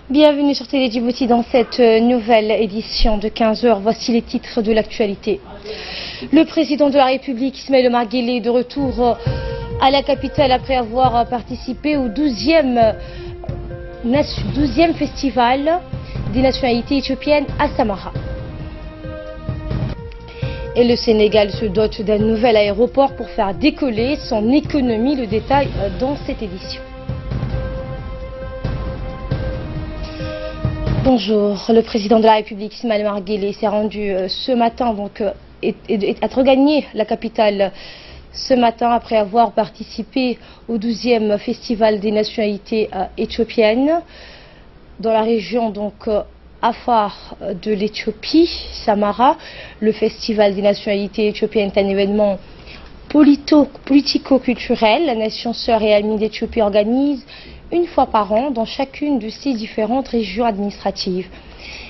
Bienvenue sur Télé Djibouti dans cette nouvelle édition de 15 h. Voici les titres de l'actualité. Le président de la République, Ismaïla Omar Guelleh, est de retour à la capitale après avoir participé au 12e festival des nationalités éthiopiennes à Samara. Et le Sénégal se dote d'un nouvel aéroport pour faire décoller son économie. Le détail dans cette édition. Bonjour, le président de la République, Ismaïla Omar Guelleh, s'est rendu ce matin, a regagné la capitale ce matin après avoir participé au 12e festival des nationalités éthiopiennes dans la région Afar de l'Éthiopie, Samara. Le festival des nationalités éthiopiennes est un événement politico-culturel. La nation sœur et amie d'Éthiopie organise une fois par an dans chacune de ces différentes régions administratives.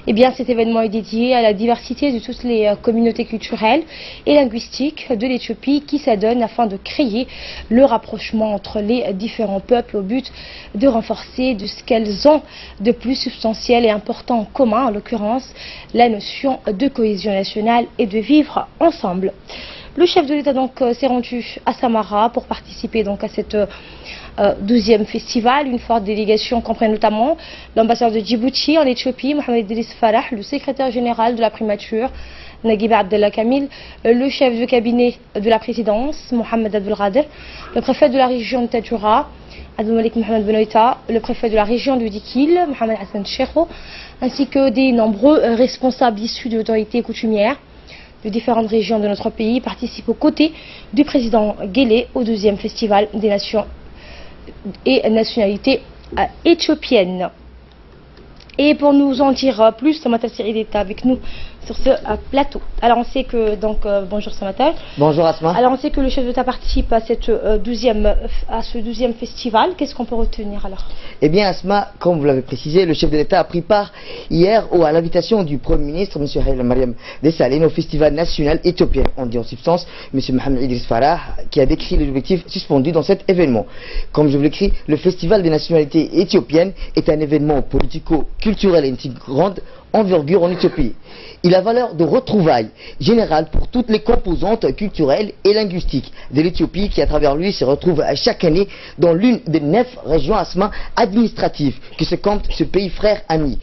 Eh bien, cet événement est dédié à la diversité de toutes les communautés culturelles et linguistiques de l'Éthiopie qui s'adonnent afin de créer le rapprochement entre les différents peuples au but de renforcer ce qu'elles ont de plus substantiel et important en commun, en l'occurrence la notion de cohésion nationale et de vivre ensemble. Le chef de l'État s'est rendu à Samara pour participer à cette 12e festival. Une forte délégation comprend notamment l'ambassadeur de Djibouti en Éthiopie, Mohamed Idriss Farah, le secrétaire général de la primature, Naguib Abdellah Kamil, le chef de cabinet de la présidence, Mohamed Abdelghader, le préfet de la région de Tadjoura, Abdelmalik Mohamed Benoïta, le préfet de la région de Dikil, Mohamed Hassan Cheikho, ainsi que des nombreux responsables issus de l'autorité coutumière de différentes régions de notre pays participent aux côtés du président Guelleh au 12e festival des nations et nationalités éthiopiennes. Et pour nous en dire plus, Samata Siril est avec nous sur ce plateau. Alors on sait que, bonjour Samata. Bonjour Asma. Alors on sait que le chef de l'État participe à ce 12e festival. Qu'est-ce qu'on peut retenir alors? Eh bien Asma, comme vous l'avez précisé, le chef de l'État a pris part hier à l'invitation du Premier ministre, M. Haïla Mariam Desalegn, au festival national éthiopien. On dit en substance M. Mohamed Idriss Farah, qui a décrit les objectifs suspendus dans cet événement. Comme je vous l'écris, le festival des nationalités éthiopiennes est un événement politico-culturel et une grande envergure en Éthiopie. Il a valeur de retrouvailles générales pour toutes les composantes culturelles et linguistiques de l'Éthiopie qui, à travers lui, se retrouve chaque année dans l'une des 9 régions administratives que se compte ce pays frère ami,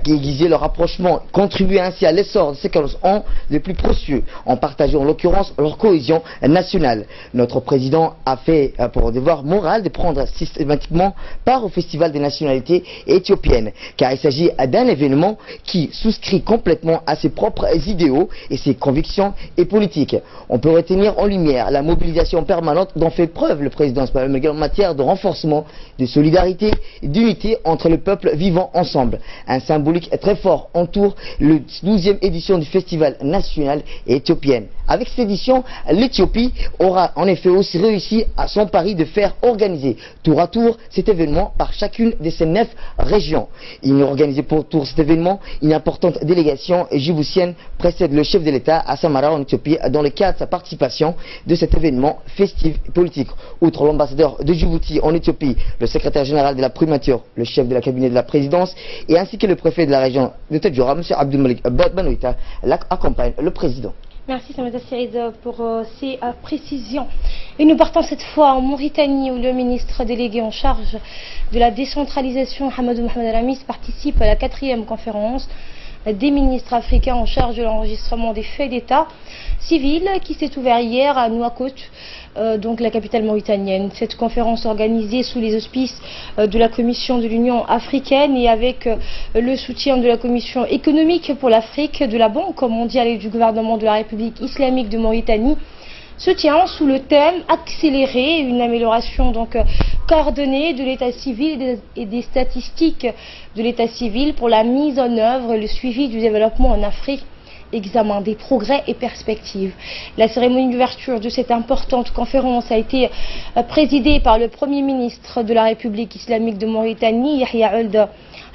qui aiguisait leur rapprochement, contribuait ainsi à l'essor de ces 15 ans les plus précieux, en partageant en l'occurrence leur cohésion nationale. Notre président a fait pour devoir moral de prendre systématiquement part au Festival des nationalités éthiopiennes, car il s'agit d'un événement qui souscrit complètement à ses propres idéaux et ses convictions et politiques. On peut retenir en lumière la mobilisation permanente dont fait preuve le président en matière de renforcement, de solidarité et d'unité entre les peuples vivant ensemble. Un symbolique très fort entoure la 12e édition du Festival national éthiopien. Avec cette édition, l'Éthiopie aura en effet aussi réussi à son pari de faire organiser tour à tour cet événement par chacune de ces 9 régions. Il a organisé pour tour cet événement une importante délégation djiboutienne précède le chef de l'État à Samara en Éthiopie dans le cadre de sa participation de cet événement festif et politique. Outre l'ambassadeur de Djibouti en Éthiopie, le secrétaire général de la primature, le chef de la cabinet de la présidence et ainsi que le préfet de la région de Tadjoura, M. Abdelmalik Benoïta, accompagnent le président. Merci Samata Siril pour ces précisions. Et nous partons cette fois en Mauritanie où le ministre délégué en charge de la décentralisation, Hamadou Mohamed Al-Amis, participe à la 4e conférence des ministres africains en charge de l'enregistrement des faits d'état civil qui s'est ouvert hier à Nouakchott, la capitale mauritanienne. Cette conférence organisée sous les auspices de la Commission de l'Union africaine et avec le soutien de la Commission économique pour l'Afrique, de la Banque mondiale et du gouvernement de la République islamique de Mauritanie se tient sous le thème accélérer une amélioration coordonnée de l'état civil et des statistiques de l'état civil pour la mise en œuvre et le suivi du développement en Afrique, examen des progrès et perspectives. La cérémonie d'ouverture de cette importante conférence a été présidée par le Premier ministre de la République islamique de Mauritanie, Yahya Ould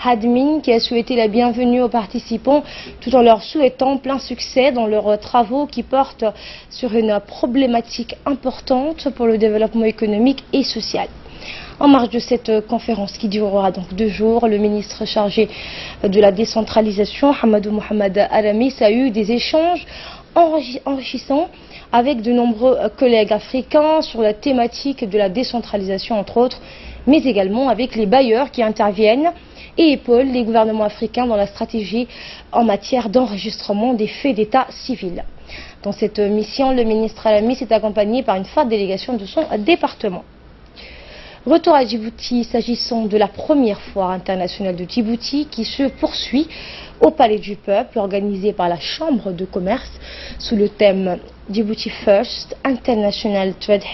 Hadmin, qui a souhaité la bienvenue aux participants tout en leur souhaitant plein succès dans leurs travaux qui portent sur une problématique importante pour le développement économique et social. En marge de cette conférence qui durera donc 2 jours, le ministre chargé de la décentralisation, Hamadou Mohamed Aramis, a eu des échanges enrichissants avec de nombreux collègues africains sur la thématique de la décentralisation entre autres, mais également avec les bailleurs qui interviennent et épaulent les gouvernements africains dans la stratégie en matière d'enregistrement des faits d'état civil. Dans cette mission, le ministre Aramis est accompagné par une forte délégation de son département. Retour à Djibouti s'agissant de la première foire internationale de Djibouti qui se poursuit au Palais du Peuple, organisée par la Chambre de commerce sous le thème Djibouti First International Trade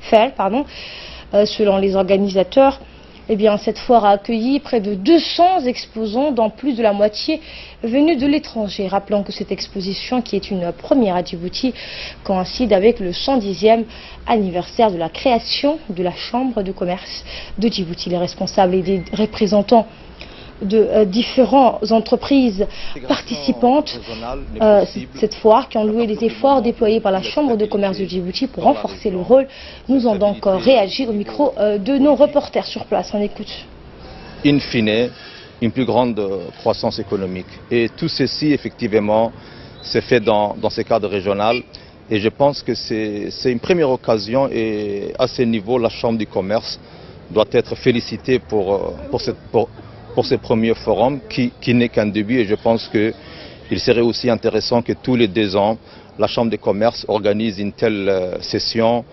Fair. Selon les organisateurs, cette foire a accueilli près de 200 exposants, dont plus de la moitié venus de l'étranger. Rappelons que cette exposition, qui est une première à Djibouti, coïncide avec le 110e anniversaire de la création de la Chambre de commerce de Djibouti. Les responsables et des représentants de différentes entreprises participantes cette foire qui ont loué les efforts déployés par la Chambre de commerce de Djibouti pour renforcer le rôle, nous ont donc réagi au micro de nos reporters sur place. On écoute. In fine, une plus grande croissance économique. Et tout ceci, effectivement, s'est fait dans ce cadre régional. Et je pense que c'est une première occasion et à ce niveau, la Chambre du commerce doit être félicitée pour ce premier forum qui n'est qu'un début, et je pense qu'il serait aussi intéressant que tous les 2 ans, la Chambre de commerce organise une telle session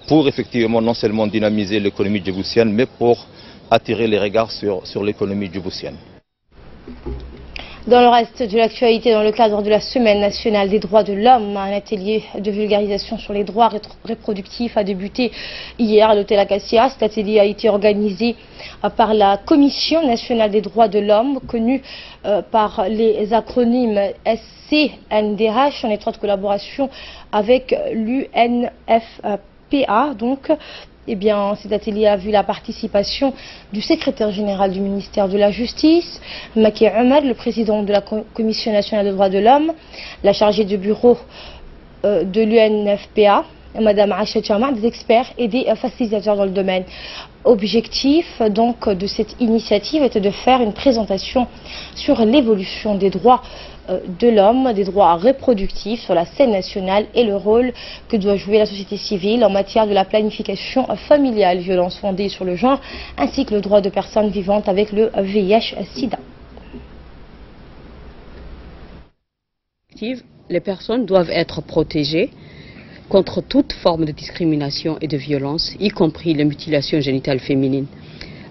pour effectivement non seulement dynamiser l'économie djiboutienne, mais pour attirer les regards sur l'économie djiboutienne. Dans le reste de l'actualité, dans le cadre de la Semaine nationale des droits de l'homme, un atelier de vulgarisation sur les droits reproductifs a débuté hier à l'hôtel Acacia. Cet atelier a été organisé par la Commission nationale des droits de l'homme, connue par les acronymes SCNDH, en étroite collaboration avec l'UNFPA. Cet atelier a vu la participation du secrétaire général du ministère de la Justice, Maki Omar, le président de la Commission nationale des droits de l'homme, la chargée de bureau de l'UNFPA, Madame Aïcha Tchama, des experts et des facilitateurs dans le domaine. Objectif donc de cette initiative était de faire une présentation sur l'évolution des droits de l'homme, des droits reproductifs sur la scène nationale et le rôle que doit jouer la société civile en matière de la planification familiale, violence fondée sur le genre, ainsi que le droit de personnes vivantes avec le VIH-Sida. Les personnes doivent être protégées contre toute forme de discrimination et de violence, y compris les mutilations génitales féminines.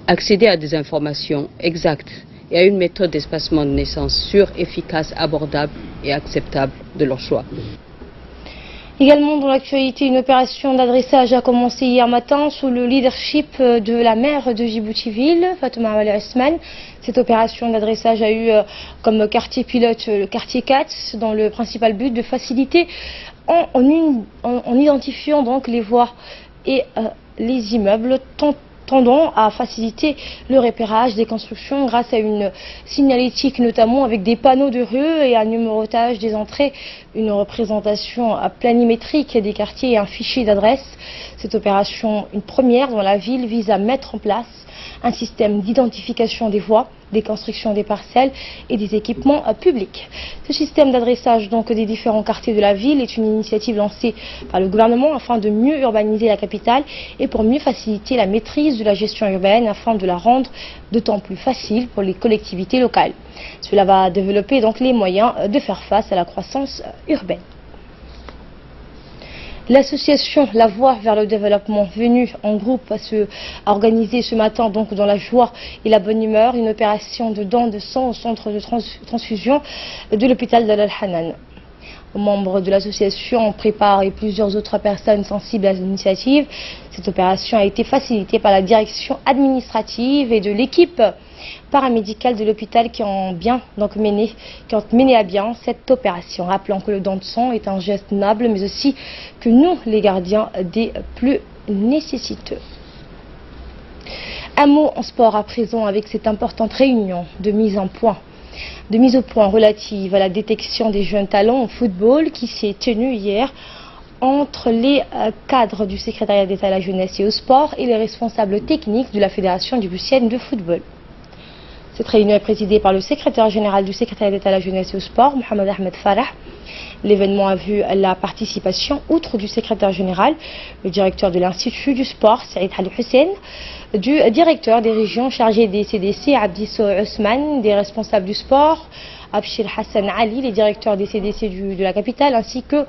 Accéder à des informations exactes et à une méthode d'espacement de naissance sûre, efficace, abordable et acceptable de leur choix. Également dans l'actualité, une opération d'adressage a commencé hier matin sous le leadership de la maire de Djibouti-Ville, Fatouma Wali Osman. Cette opération d'adressage a eu comme quartier pilote le quartier 4, dans le principal but de faciliter en identifiant donc les voies et les immeubles, tendant à faciliter le repérage des constructions grâce à une signalétique notamment avec des panneaux de rue et un numérotage des entrées, une représentation planimétrique des quartiers et un fichier d'adresse. Cette opération, une première dans la ville, vise à mettre en place un système d'identification des voies, des constructions des parcelles et des équipements publics. Ce système d'adressage donc des différents quartiers de la ville est une initiative lancée par le gouvernement afin de mieux urbaniser la capitale et pour mieux faciliter la maîtrise de la gestion urbaine afin de la rendre d'autant plus facile pour les collectivités locales. Cela va développer donc les moyens de faire face à la croissance urbaine. L'association La Voie vers le développement, venue en groupe à organiser ce matin donc dans la joie et la bonne humeur une opération de don de sang au centre de transfusion de l'hôpital d'Al-Hanan. Membres de l'association préparent et plusieurs autres personnes sensibles à l'initiative. Cette opération a été facilitée par la direction administrative et de l'équipe paramédicale de l'hôpital qui ont mené à bien cette opération. Rappelons que le don de sang est un geste noble, mais aussi que nous, les gardiens des plus nécessiteux. Un mot en sport à présent avec cette importante réunion de mise au point relative à la détection des jeunes talents au football qui s'est tenue hier entre les cadres du secrétariat d'État à la jeunesse et au sport et les responsables techniques de la Fédération djiboutienne de football. Cette réunion est présidée par le secrétaire général du secrétariat d'État à la jeunesse et au sport, Mohamed Ahmed Farah. L'événement a vu la participation, outre du secrétaire général, le directeur de l'Institut du sport, Saïd Ali Hussein, du directeur des régions chargé des CDC, Abdisso Ousmane, des responsables du sport, Abshir Hassan Ali, les directeurs des CDC de la capitale, ainsi que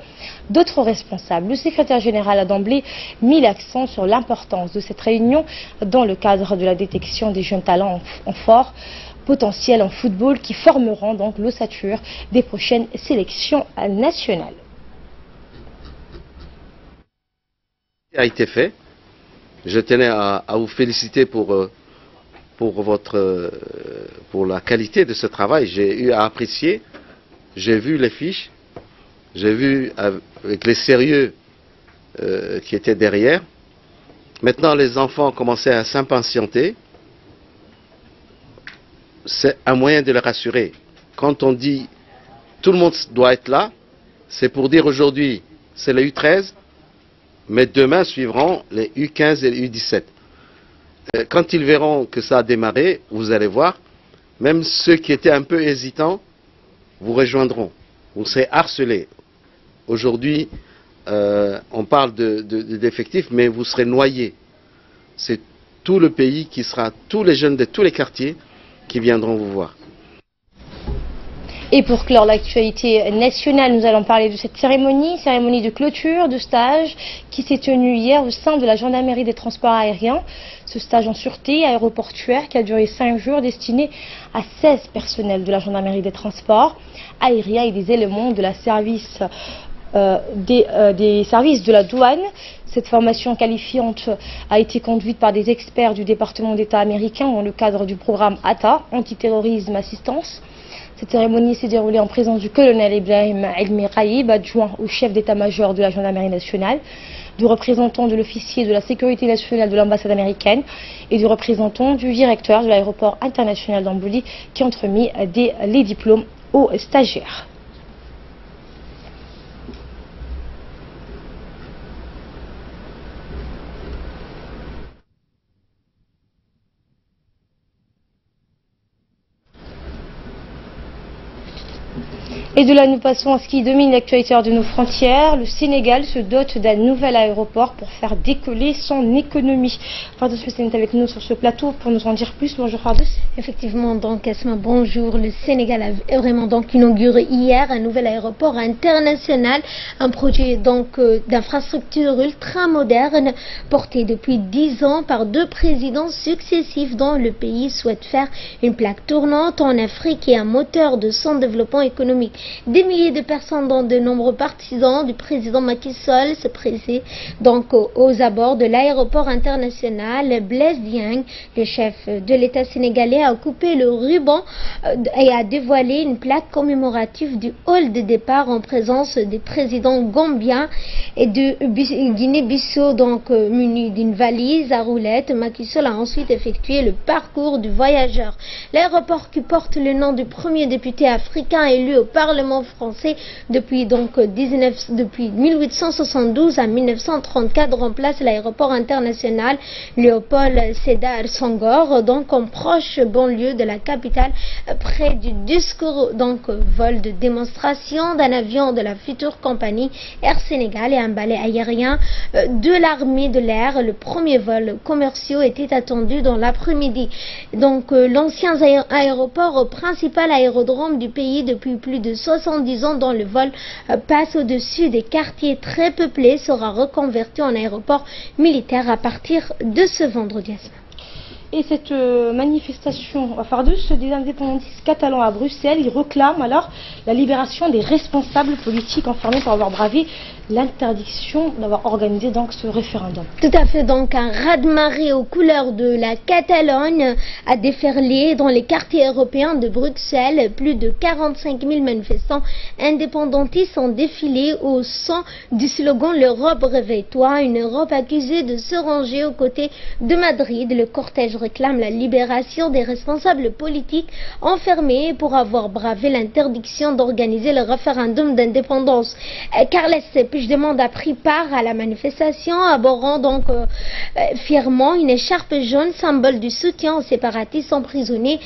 d'autres responsables. Le secrétaire général a d'emblée mis l'accent sur l'importance de cette réunion dans le cadre de la détection des jeunes talents en fort potentiel en football qui formeront donc l'ossature des prochaines sélections nationales. A été fait. Je tenais à vous féliciter pour la qualité de ce travail. J'ai eu à apprécier, j'ai vu les fiches, j'ai vu avec les sérieux qui étaient derrière. Maintenant, les enfants commençaient à s'impatienter. C'est un moyen de les rassurer. Quand on dit tout le monde doit être là, c'est pour dire aujourd'hui c'est les U13, mais demain suivront les U15 et les U17. Quand ils verront que ça a démarré, vous allez voir, même ceux qui étaient un peu hésitants vous rejoindront. Vous serez harcelés. Aujourd'hui, on parle d'effectifs, mais vous serez noyés. C'est tout le pays qui sera, tous les jeunes de tous les quartiers qui viendront vous voir. Et pour clore l'actualité nationale, nous allons parler de cette cérémonie de clôture de stage qui s'est tenue hier au sein de la gendarmerie des transports aériens. Ce stage en sûreté aéroportuaire qui a duré 5 jours, destiné à 16 personnels de la gendarmerie des transports aériens et des éléments de la service des services de la douane. Cette formation qualifiante a été conduite par des experts du département d'État américain dans le cadre du programme ATA, Antiterrorisme Assistance. Cette cérémonie s'est déroulée en présence du colonel Ibrahim Elmi Raïb, adjoint au chef d'état-major de la gendarmerie nationale, du représentant de l'officier de la sécurité nationale de l'ambassade américaine et du représentant du directeur de l'aéroport international d'Amboli qui ont remis les diplômes aux stagiaires. Et de là, nous passons à ce qui domine l'actualité de nos frontières. Le Sénégal se dote d'un nouvel aéroport pour faire décoller son économie. Fardous Hussein est avec nous sur ce plateau pour nous en dire plus. Bonjour Fardous. Effectivement, donc Asma, bonjour. Le Sénégal a vraiment donc inauguré hier un nouvel aéroport international, un projet donc d'infrastructure ultra moderne porté depuis 10 ans par 2 présidents successifs dont le pays souhaite faire une plaque tournante en Afrique et un moteur de son développement économique. Des milliers de personnes, dont de nombreux partisans du président Macky Sall, se pressaient donc aux abords de l'aéroport international. Blaise Diagne, le chef de l'État sénégalais, a coupé le ruban et a dévoilé une plaque commémorative du hall de départ en présence des présidents gambiens et de Guinée-Bissau, donc muni d'une valise à roulettes. Macky Sall a ensuite effectué le parcours du voyageur. L'aéroport, qui porte le nom du premier député africain élu au Parlement français depuis 1872 à 1934, remplace l'aéroport international Léopold Sédar Senghor, donc en proche banlieue de la capitale, près du discours donc vol de démonstration d'un avion de la future compagnie Air Sénégal et un balai aérien de l'armée de l'air. Le premier vol commerciaux était attendu dans l'après-midi. Donc l'ancien aéroport, principal aérodrome du pays depuis plus de 70 ans, dont le vol passe au-dessus des quartiers très peuplés, sera reconverti en aéroport militaire à partir de ce vendredi. Et cette manifestation à Fardous des indépendantistes catalans à Bruxelles, ils réclament alors la libération des responsables politiques enfermés pour avoir bravé l'interdiction d'avoir organisé donc ce référendum. Tout à fait, donc un raz-de-marée aux couleurs de la Catalogne a déferlé dans les quartiers européens de Bruxelles. Plus de 45 000 manifestants indépendantistes ont défilé au son du slogan « L'Europe réveille-toi », une Europe accusée de se ranger aux côtés de Madrid. Le cortège réclame la libération des responsables politiques enfermés pour avoir bravé l'interdiction d'organiser le référendum d'indépendance. Carles Puigdemont a pris part à la manifestation, arborant donc fièrement une écharpe jaune, symbole du soutien aux séparatistes emprisonnés.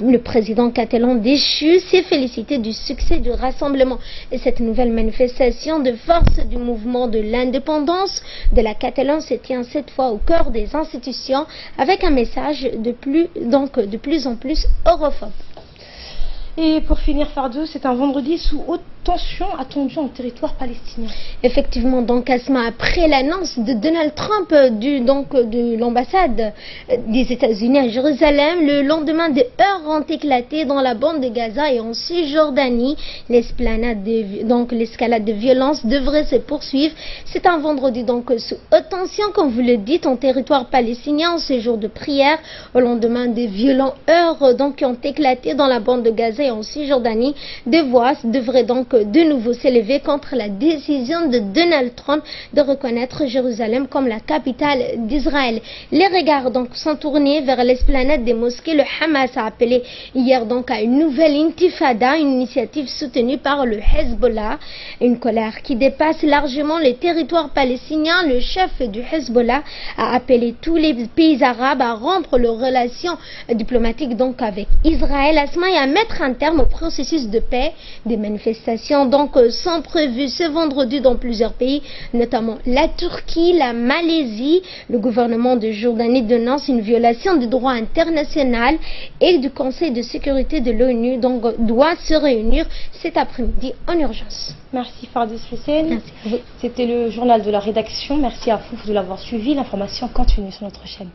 Le président catalan déchu s'est félicité du succès du rassemblement. Et cette nouvelle manifestation de force du mouvement de l'indépendance de la Catalogne se tient cette fois au cœur des institutions avec un message de plus en plus europhobe. Et pour finir, Fardou, c'est un vendredi sous haute tension attendue en territoire palestinien. Effectivement, donc Asma, après l'annonce de Donald Trump de l'ambassade des États-Unis à Jérusalem, le lendemain des heurts ont éclaté dans la bande de Gaza et en Cisjordanie. L'escalade de violence devrait se poursuivre. C'est un vendredi donc sous haute tension, comme vous le dites, en territoire palestinien, en ce jour de prière, au lendemain des violents heurts qui ont éclaté dans la bande de Gaza et en Cisjordanie. Des voix devraient donc de nouveau s'élever contre la décision de Donald Trump de reconnaître Jérusalem comme la capitale d'Israël. Les regards donc sont tournés vers l'esplanade des mosquées. Le Hamas a appelé hier donc à une nouvelle intifada, une initiative soutenue par le Hezbollah. Une colère qui dépasse largement les territoires palestiniens. Le chef du Hezbollah a appelé tous les pays arabes à rompre leurs relations diplomatiques donc avec Israël, Asma, et à mettre un terme au processus de paix. Des manifestations sont prévues ce vendredi dans plusieurs pays, notamment la Turquie, la Malaisie. Le gouvernement de Jordanie dénonce une violation du droit international et du Conseil de sécurité de l'ONU, donc doit se réunir cet après-midi en urgence. Merci Fardous Hussein. C'était le journal de la rédaction. Merci à Fouf de l'avoir suivi. L'information continue sur notre chaîne.